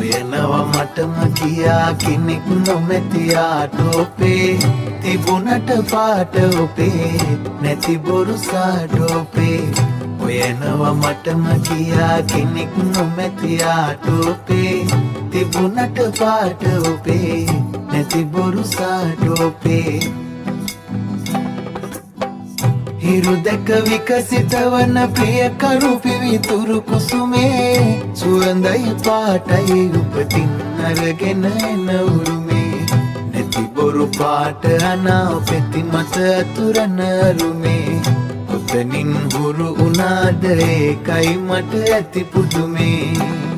හොයනවා මටම කියා කෙනෙක් නොමැතියා ටෝපේ තිබුණට පාට ඔපේ නැති බොරු සාටෝපේ හොයනවා මටම කියා කෙනෙක් නොමැතියා ටෝපේ තිබුණට පාට ඔපේ නැති බොරු සාටෝපේ හිරු දැක විකසිත වන ප්‍රියකරු පිවිතුරු කුසුමේ සුවඳයි පාටයි උපතින් අරගෙන එන උරුමේ නැති බොරු පාට අනාපෙති මත අතුරන අරුමේ ඔතනින් හුරු උනාද ඒකයි මට ඇති පුදුමේ